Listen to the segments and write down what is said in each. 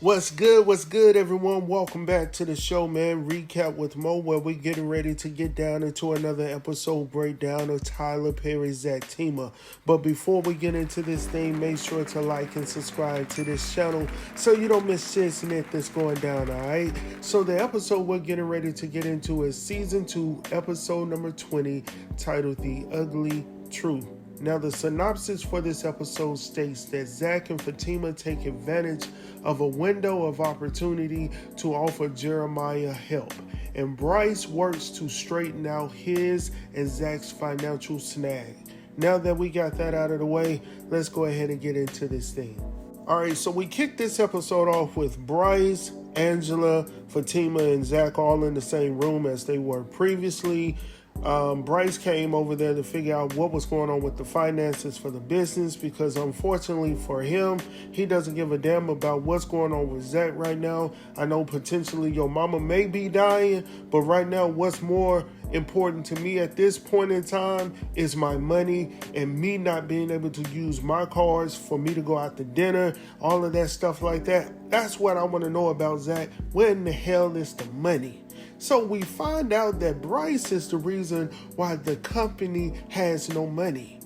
What's good, everyone? Welcome back to the show, man. Recap with Mo, where we're getting ready to get down into another episode breakdown of Tyler Perry's Zatima. But before we get into this thing, make sure to like and subscribe to this channel so you don't miss shit that's going down, alright? So the episode we're getting ready to get into is Season 2, Episode number 20, titled The Ugly Truth. Now, the synopsis for this episode states that Zac and Fatima take advantage of a window of opportunity to offer Jeremiah help, and Bryce works to straighten out his and Zac's financial snag. Now that we got that out of the way, let's go ahead and get into this thing. Alright, so we kicked this episode off with Bryce, Angela, Fatima, and Zac all in the same room as they were previously. Bryce came over there to figure out what was going on with the finances for the business, because unfortunately for him, he doesn't give a damn about what's going on with Zac right now. I know potentially your mama may be dying, but right now what's more important to me at this point in time is my money and me not being able to use my cards for me to go out to dinner, all of that stuff like that. That's what I want to know about Zac. Where in the hell is the money? So we find out that Bryce is the reason why the company has no money.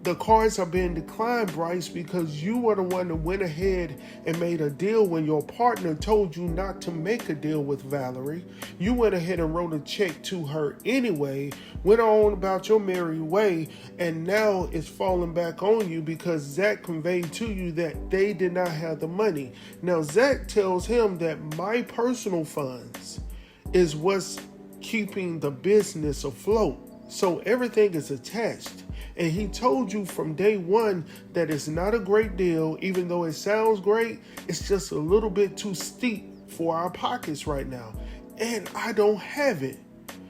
The cards are being declined, Bryce, because you were the one that went ahead and made a deal when your partner told you not to make a deal with Valerie. You went ahead and wrote a check to her anyway, went on about your merry way, and now it's falling back on you because Zac conveyed to you that they did not have the money. Now Zac tells him that my personal funds is what's keeping the business afloat. So everything is attached. And he told you from day one that it's not a great deal, even though it sounds great. It's just a little bit too steep for our pockets right now. And I don't have it.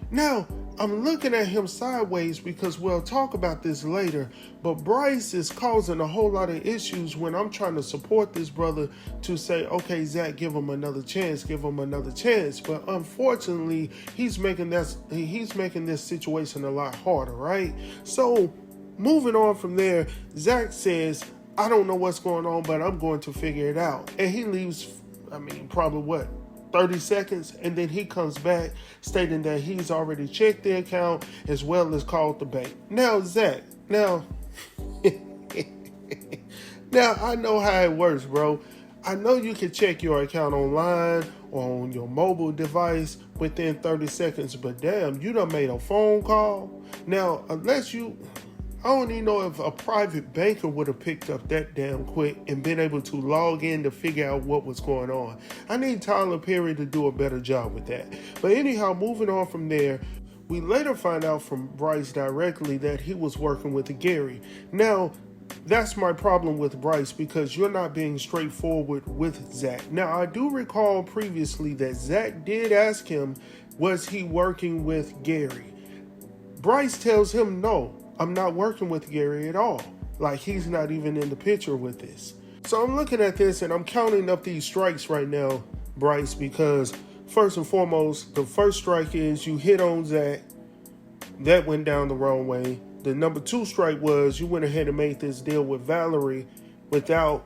Now, I'm looking at him sideways because we'll talk about this later, but Bryce is causing a whole lot of issues when I'm trying to support this brother to say, okay, Zac, give him another chance. But unfortunately, he's making this situation a lot harder, right? So moving on from there, Zac says, I don't know what's going on, but I'm going to figure it out. And he leaves, probably 30 seconds, and then he comes back stating that he's already checked the account as well as called the bank. Now, Zac, now I know how it works, bro. I know you can check your account online or on your mobile device within 30 seconds, but damn, you done made a phone call. Now, I don't even know if a private banker would have picked up that damn quick and been able to log in to figure out what was going on. I need Tyler Perry to do a better job with that. But anyhow, moving on from there, we later find out from Bryce directly that he was working with Gary. Now, that's my problem with Bryce, because you're not being straightforward with Zac. Now, I do recall previously that Zac did ask him, was he working with Gary? Bryce tells him no. I'm not working with Gary at all. Like, he's not even in the picture with this. So I'm looking at this and I'm counting up these strikes right now, Bryce, because first and foremost, the first strike is you hit on Zac. That went down the wrong way. The number 2 strike was you went ahead and made this deal with Valerie without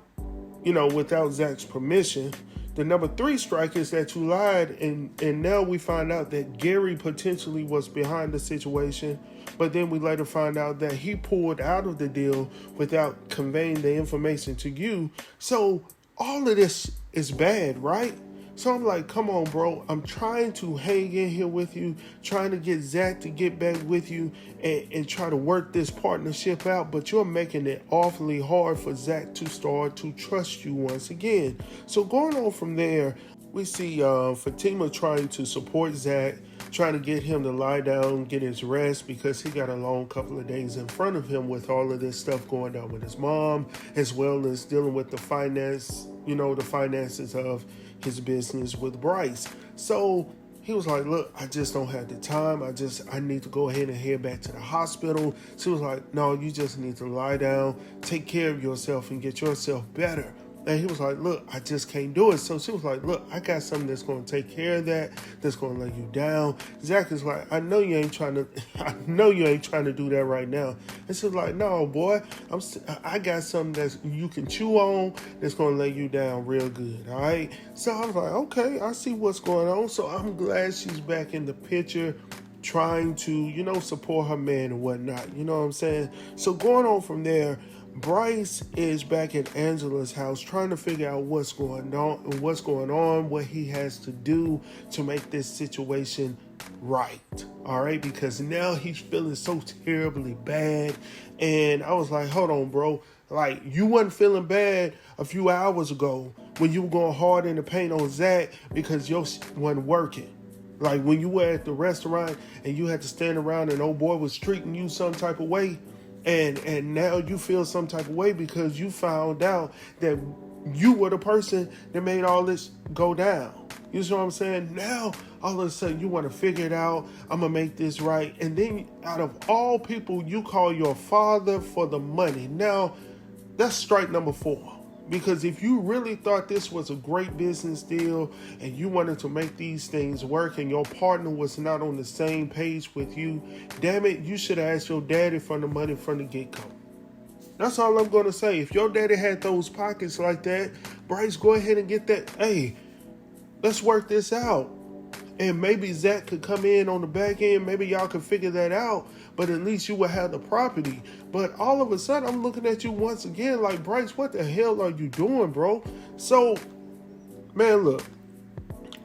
Zac's permission. The number 3 strike is that you lied, and now we find out that Gary potentially was behind the situation, but then we later find out that he pulled out of the deal without conveying the information to you. So all of this is bad, right? So I'm like, come on, bro. I'm trying to hang in here with you, trying to get Zac to get back with you and try to work this partnership out, but you're making it awfully hard for Zac to start to trust you once again. So going on from there, we see Fatima trying to support Zac, trying to get him to lie down, get his rest, because he got a long couple of days in front of him with all of this stuff going on with his mom, as well as dealing with the finances of his business with Bryce. So he was like, look, I just don't have the time. I need to go ahead and head back to the hospital. She was like, no, you just need to lie down, take care of yourself and get yourself better. And he was like, look, I just can't do it. So she was like, look, I got something that's going to take care of that, that's going to let you down. Zac is like, I know you ain't trying to do that right now. And she's like, no, boy, I got something that you can chew on that's going to lay you down real good, all right? So I was like, okay, I see what's going on. So I'm glad she's back in the picture trying to, support her man and whatnot. You know what I'm saying? So going on from there, Bryce is back at Angela's house trying to figure out what's going on, what he has to do to make this situation right. All right, because now he's feeling so terribly bad. And I was like, hold on, bro. Like, you wasn't feeling bad a few hours ago when you were going hard in the paint on Zac because your wasn't working. Like when you were at the restaurant and you had to stand around and old boy was treating you some type of way, and now you feel some type of way because you found out that you were the person that made all this go down. You see what I'm saying? Now, all of a sudden, you want to figure it out. I'm going to make this right. And then, out of all people, you call your father for the money. Now, that's strike number 4. Because if you really thought this was a great business deal and you wanted to make these things work and your partner was not on the same page with you, damn it, you should have asked your daddy for the money from the get-go. That's all I'm going to say. If your daddy had those pockets like that, Bryce, go ahead and get that. Hey, let's work this out. And maybe Zac could come in on the back end. Maybe y'all could figure that out. But at least you would have the property. But all of a sudden, I'm looking at you once again like, Bryce, what the hell are you doing, bro? So, man, look.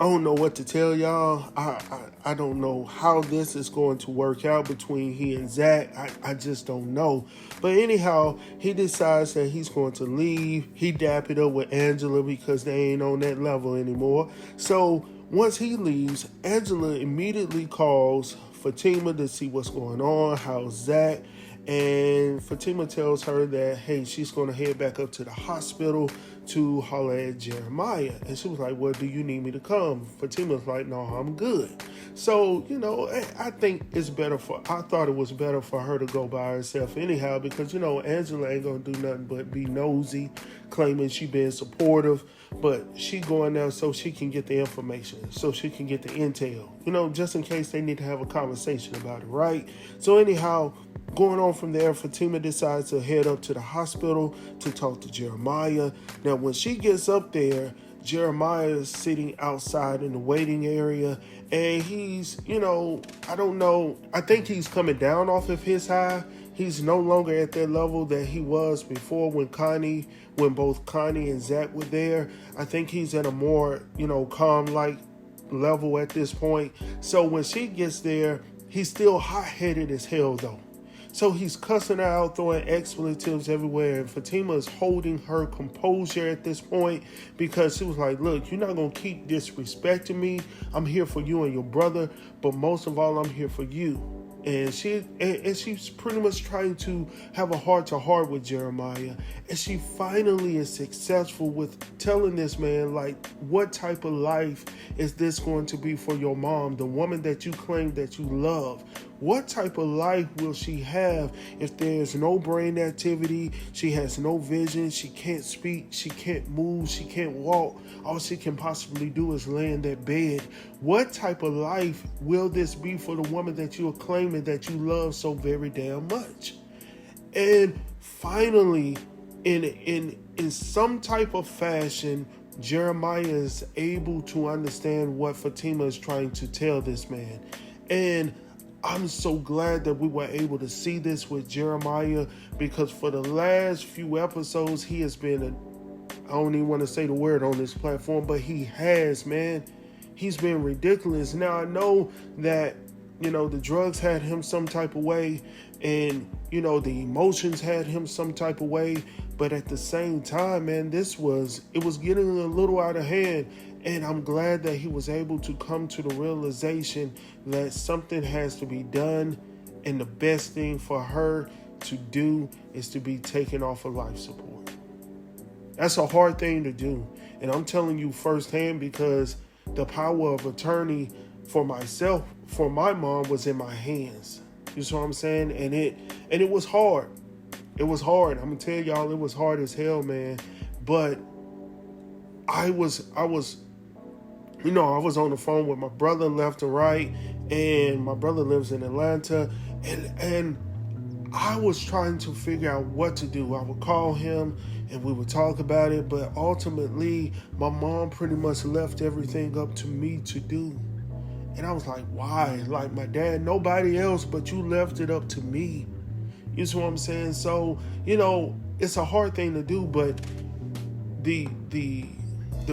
I don't know what to tell y'all. I don't know how this is going to work out between he and Zac. I just don't know. But anyhow, he decides that he's going to leave. He dap it up with Angela because they ain't on that level anymore. So once he leaves, Angela immediately calls Fatima to see what's going on, how's Zac. And Fatima tells her that, hey, she's going to head back up to the hospital to holler at Jeremiah. And she was like, well, do you need me to come? Fatima's like, no, I'm good. So, I think I thought it was better for her to go by herself anyhow, because, Angela ain't going to do nothing but be nosy, claiming she being supportive, but she going there so she can get the information, so she can get the intel, just in case they need to have a conversation about it, right? So anyhow, going on from there, Fatima decides to head up to the hospital to talk to Jeremiah. Now, when she gets up there, Jeremiah is sitting outside in the waiting area, and he's, I don't know, I think he's coming down off of his high. He's no longer at that level that he was before when both Connie and Zac were there. I think he's at a more, calm-like level at this point. So when she gets there, he's still hot-headed as hell, though. So he's cussing her out, throwing expletives everywhere. And Fatima is holding her composure at this point because she was like, look, you're not going to keep disrespecting me. I'm here for you and your brother. But most of all, I'm here for you. And she's pretty much trying to have a heart-to-heart with Jeremiah. And she finally is successful with telling this man, like, what type of life is this going to be for your mom, the woman that you claim that you love? What type of life will she have if there's no brain activity, she has no vision, she can't speak, she can't move, she can't walk, all she can possibly do is lay in that bed? What type of life will this be for the woman that you are claiming that you love so very damn much? And finally, in some type of fashion, Jeremiah is able to understand what Fatima is trying to tell this man. And I'm so glad that we were able to see this with Jeremiah, because for the last few episodes, he has been, I don't even want to say the word on this platform, but he has, man. He's been ridiculous. Now, I know that, the drugs had him some type of way, and, the emotions had him some type of way, but at the same time, man, it was getting a little out of hand. And I'm glad that he was able to come to the realization that something has to be done. And the best thing for her to do is to be taken off of life support. That's a hard thing to do. And I'm telling you firsthand, because the power of attorney for myself, for my mom, was in my hands. You see what I'm saying? And it was hard. It was hard. I'm going to tell y'all, it was hard as hell, man. But I was on the phone with my brother left and right, and my brother lives in Atlanta, and I was trying to figure out what to do. I would call him and we would talk about it, but ultimately my mom pretty much left everything up to me to do. And I was like, why? Like, my dad, nobody else, but you left it up to me. You see what I'm saying? So, it's a hard thing to do, but the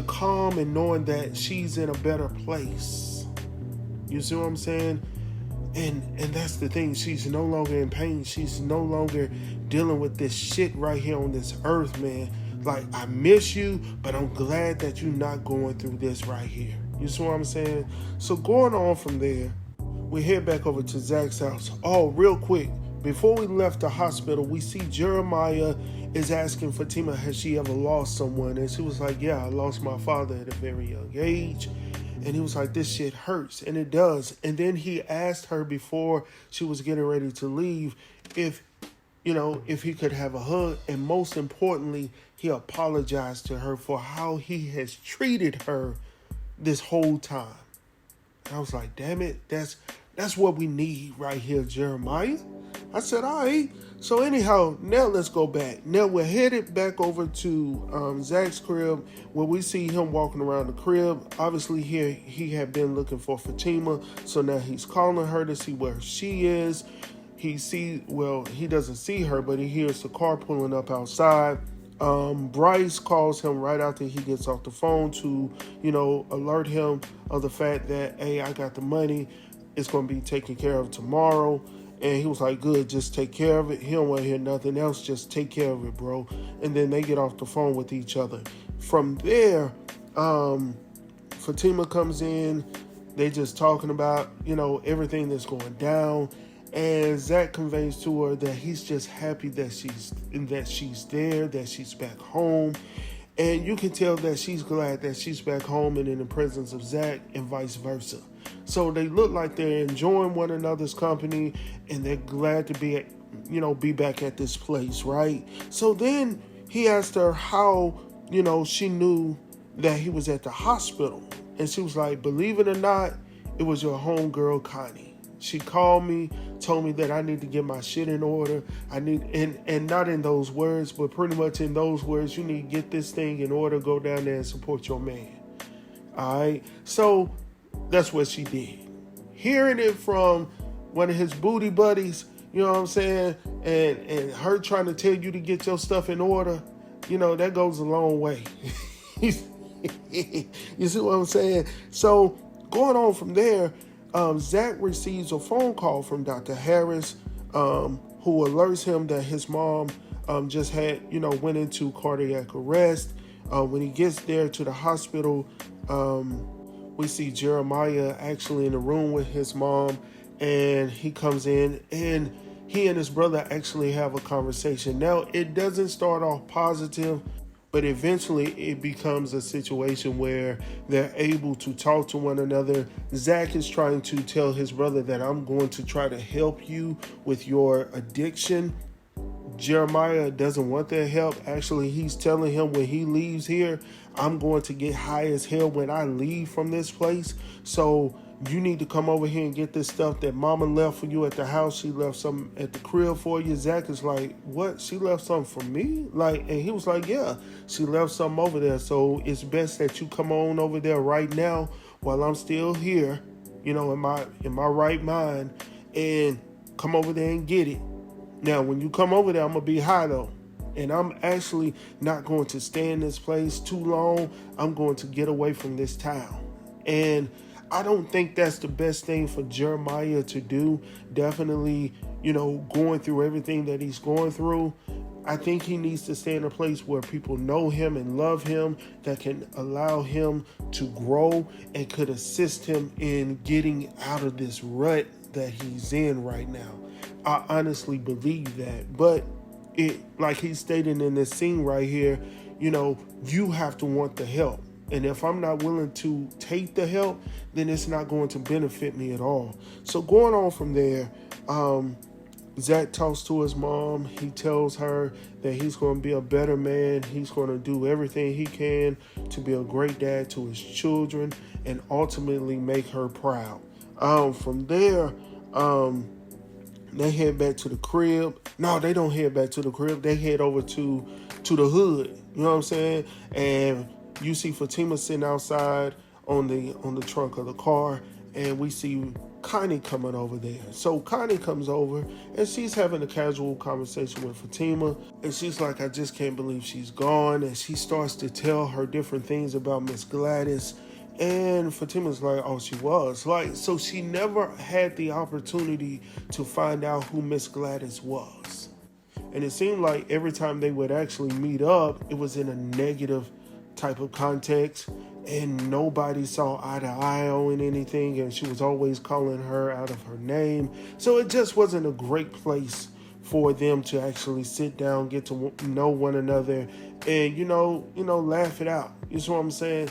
calm and knowing that she's in a better place. You see what I'm saying? And that's the thing. She's no longer in pain. She's no longer dealing with this shit right here on this earth, man. Like, I miss you, but I'm glad that you're not going through this right here. You see what I'm saying? So going on from there, we head back over to Zac's house. Oh, real quick, before we left the hospital, we see Jeremiah is asking Fatima, has she ever lost someone? And she was like, yeah, I lost my father at a very young age. And he was like, this shit hurts. And it does. And then he asked her before she was getting ready to leave if he could have a hug. And most importantly, he apologized to her for how he has treated her this whole time. And I was like, damn it, that's what we need right here, Jeremiah. I said, all right. So anyhow, now let's go back. Now we're headed back over to Zac's crib, where we see him walking around the crib. Obviously, here he had been looking for Fatima, so now he's calling her to see where she is. He doesn't see her, but he hears the car pulling up outside. Bryce calls him right after he gets off the phone to, alert him of the fact that, hey, I got the money. It's going to be taken care of tomorrow. And he was like, good, just take care of it. He don't want to hear nothing else. Just take care of it, bro. And then they get off the phone with each other. From there, Fatima comes in. They just talking about, everything that's going down. And Zac conveys to her that he's just happy that she's there, that she's back home. And you can tell that she's glad that she's back home and in the presence of Zac, and vice versa. So they look like they're enjoying one another's company, and they're glad to be back at this place, right? So then he asked her how, she knew that he was at the hospital. And she was like, believe it or not, it was your homegirl, Connie. She called me, told me that I need to get my shit in order. And not in those words, but pretty much in those words, you need to get this thing in order, go down there and support your man. All right? So that's what she did. Hearing it from one of his booty buddies, you know what I'm saying? And her trying to tell you to get your stuff in order, that goes a long way. You see what I'm saying? So going on from there, Zac receives a phone call from Dr. Harris, who alerts him that his mom just went into cardiac arrest. When he gets there to the hospital, we see Jeremiah actually in the room with his mom, and he comes in, and he and his brother actually have a conversation. Now, it doesn't start off positive, but eventually it becomes a situation where they're able to talk to one another. Zac is trying to tell his brother that I'm going to try to help you with your addiction. Jeremiah doesn't want their help. Actually, he's telling him when he leaves here, I'm going to get high as hell when I leave from this place. So you need to come over here and get this stuff that mama left for you at the house. She left some at the crib for you. Zac is like, what? She left something for me? And he was like, yeah, she left something over there. So it's best that you come on over there right now while I'm still here, in my right mind, and come over there and get it. Now, when you come over there, I'm going to be high, though. And I'm actually not going to stay in this place too long. I'm going to get away from this town. And I don't think that's the best thing for Jeremiah to do. Definitely, going through everything that he's going through. I think he needs to stay in a place where people know him and love him, that can allow him to grow and could assist him in getting out of this rut that he's in right now. I honestly believe that. But like he's stating in this scene right here, you have to want the help. And if I'm not willing to take the help, then it's not going to benefit me at all. So going on from there, Zac talks to his mom. He tells her that he's going to be a better man. He's going to do everything he can to be a great dad to his children and ultimately make her proud. From there, They head back to the crib. No, they don't head back to the crib. They head over to the hood. You know what I'm saying? And you see Fatima sitting outside on the trunk of the car, and we see Connie coming over there. So Connie comes over, and she's having a casual conversation with Fatima, and she's like, I just can't believe she's gone. And she starts to tell her different things about Miss Gladys. And Fatima's like, oh, she was. Like, so she never had the opportunity to find out who Miss Gladys was. And it seemed like every time they would actually meet up, it was in a negative type of context. And nobody saw eye to eye on anything. And she was always calling her out of her name. So it just wasn't a great place for them to actually sit down, get to know one another, and, laugh it out. You see what I'm saying?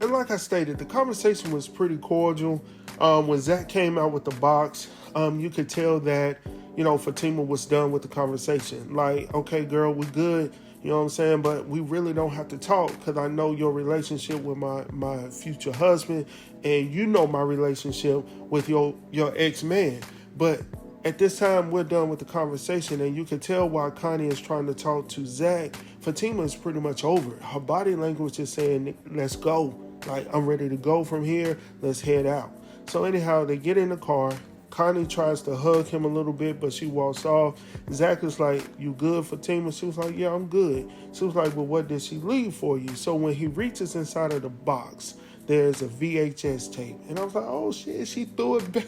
And like I stated, the conversation was pretty cordial. When Zac came out with the box, you could tell that, Fatima was done with the conversation. Like, okay, girl, we good. You know what I'm saying? But we really don't have to talk because I know your relationship with my future husband, and you know my relationship with your ex-man. But at this time, we're done with the conversation, and you can tell why Connie is trying to talk to Zac. Fatima is pretty much over it. Her body language is saying, let's go. Like, I'm ready to go from here. Let's head out. So anyhow, they get in the car. Connie tries to hug him a little bit, but she walks off. Zac is like, you good, Fatima? She was like, yeah, I'm good. She was like, well, what did she leave for you? So when he reaches inside of the box, there's a VHS tape. And I was like, oh, shit, she threw it back.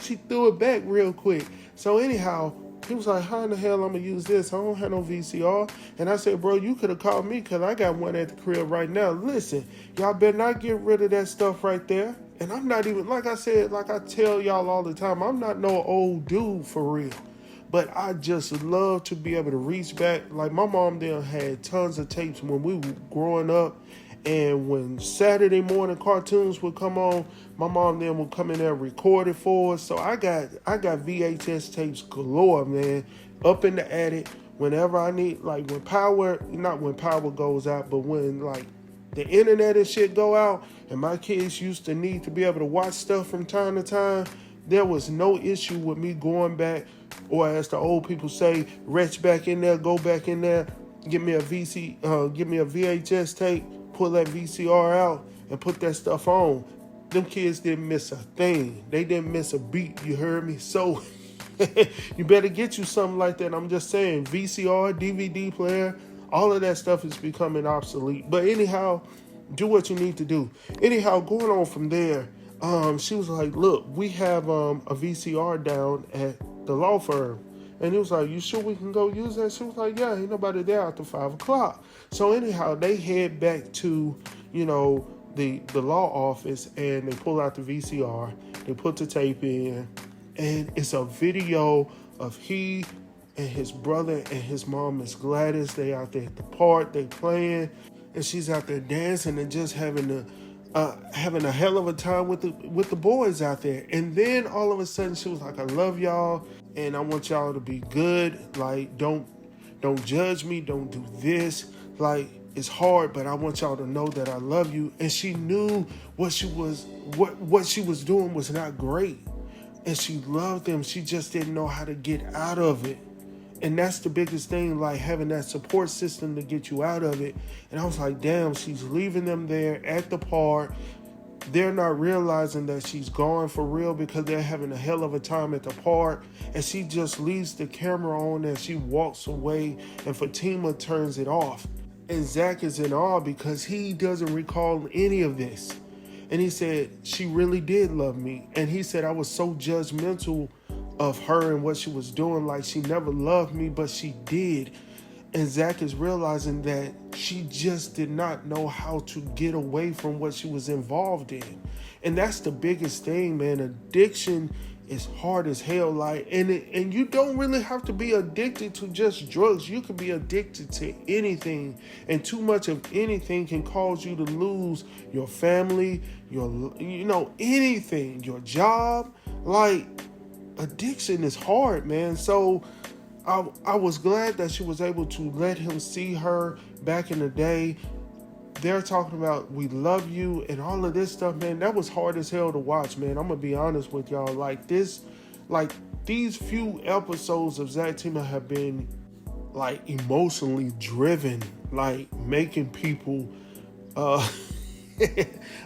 She threw it back real quick. So anyhow, he was like, how in the hell I'm going to use this? I don't have no VCR. And I said, bro, you could have called me because I got one at the crib right now. Listen, y'all better not get rid of that stuff right there. And I'm not even, like I said, like I tell y'all all the time, I'm not no old dude for real. But I just love to be able to reach back. Like my mom then had tons of tapes when we were growing up. And when Saturday morning cartoons would come on, my mom then would come in there and record it for us. So I got VHS tapes galore, man, up in the attic. Whenever I need, like not when power goes out, but when like the internet and shit go out, and my kids used to need to be able to watch stuff from time to time, there was no issue with me going back, or as the old people say, retch back in there, go back in there, give me a VHS tape, pull that VCR out, and put that stuff on. Them kids didn't miss a thing. They didn't miss a beat, you heard me? So you better get you something like that. I'm just saying, VCR, DVD player, all of that stuff is becoming obsolete. But anyhow, do what you need to do. Anyhow, going on from there, she was like, look, we have a VCR down at the law firm. And he was like, you sure we can go use that? She was like, yeah, ain't nobody there after 5 o'clock. So anyhow, they head back to, the law office, and they pull out the VCR. They put the tape in, and it's a video of he and his brother and his mom, Miss Gladys. They out there at the park, they playing, and she's out there dancing and just having a hell of a time with the boys out there. And then all of a sudden she was like, I love y'all, and I want y'all to be good. Like, don't judge me, don't do this. Like, it's hard, but I want y'all to know that I love you. And she knew what she was doing was not great. And she loved them. She just didn't know how to get out of it. And that's the biggest thing, like having that support system to get you out of it. And I was like, damn, she's leaving them there at the park. They're not realizing that she's gone for real because they're having a hell of a time at the park. And she just leaves the camera on and she walks away, and Fatima turns it off. And Zac is in awe because he doesn't recall any of this. And he said, she really did love me. And he said, I was so judgmental of her and what she was doing. Like, she never loved me, but she did. And Zac is realizing that she just did not know how to get away from what she was involved in. And that's the biggest thing, man. Addiction is hard as hell. Like, and you don't really have to be addicted to just drugs. You can be addicted to anything. And too much of anything can cause you to lose your family, anything, your job. Like, addiction is hard, man. So I was glad that she was able to let him see her back in the day. They're talking about, we love you and all of this stuff, man. That was hard as hell to watch, man. I'm going to be honest with y'all. Like, this like these few episodes of Zatima have been like emotionally driven, like making people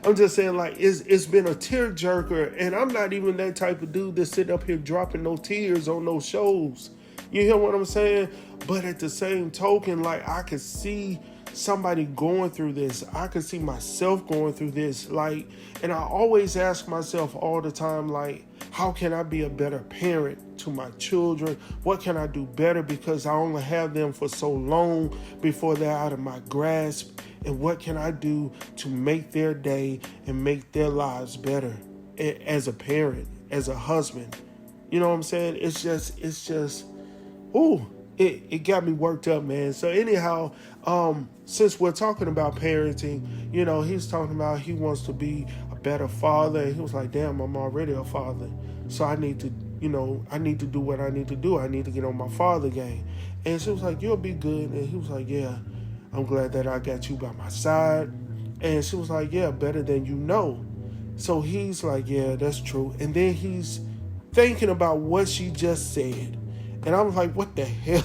I'm just saying, like, it's been a tearjerker, and I'm not even that type of dude that sit up here dropping no tears on those shows. You hear what I'm saying? But at the same token, like, I could see somebody going through this. I could see myself going through this. Like, and I always ask myself all the time, like, how can I be a better parent to my children? What can I do better? Because I only have them for so long before they're out of my grasp. And what can I do to make their day and make their lives better as a parent, as a husband? You know what I'm saying? It's just, ooh, it got me worked up, man. So anyhow, since we're talking about parenting, you know, he's talking about he wants to be a better father. And he was like, damn, I'm already a father. So I need to do what I need to do. I need to get on my father game. And she was like, you'll be good. And he was like, yeah, I'm glad that I got you by my side. And she was like, yeah, better than you know. So he's like, yeah, that's true. And then he's thinking about what she just said. And I was like, what the hell?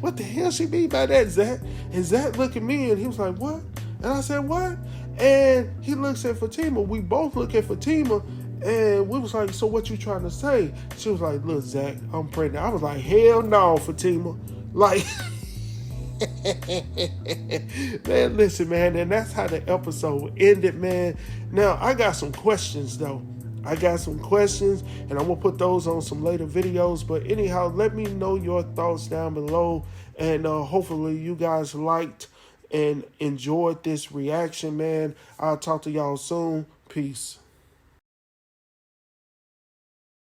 What the hell she mean by that, Zac? And Zac looked at me and he was like, what? And I said, what? And he looks at Fatima. We both look at Fatima. And we was like, so what you trying to say? She was like, look, Zac, I'm pregnant. I was like, hell no, Fatima. Like... Man, listen, man, and that's how the episode ended, man. Now, I got some questions, though. I got some questions, and I'm going to put those on some later videos. But anyhow, let me know your thoughts down below. And hopefully you guys liked and enjoyed this reaction, man. I'll talk to y'all soon. Peace.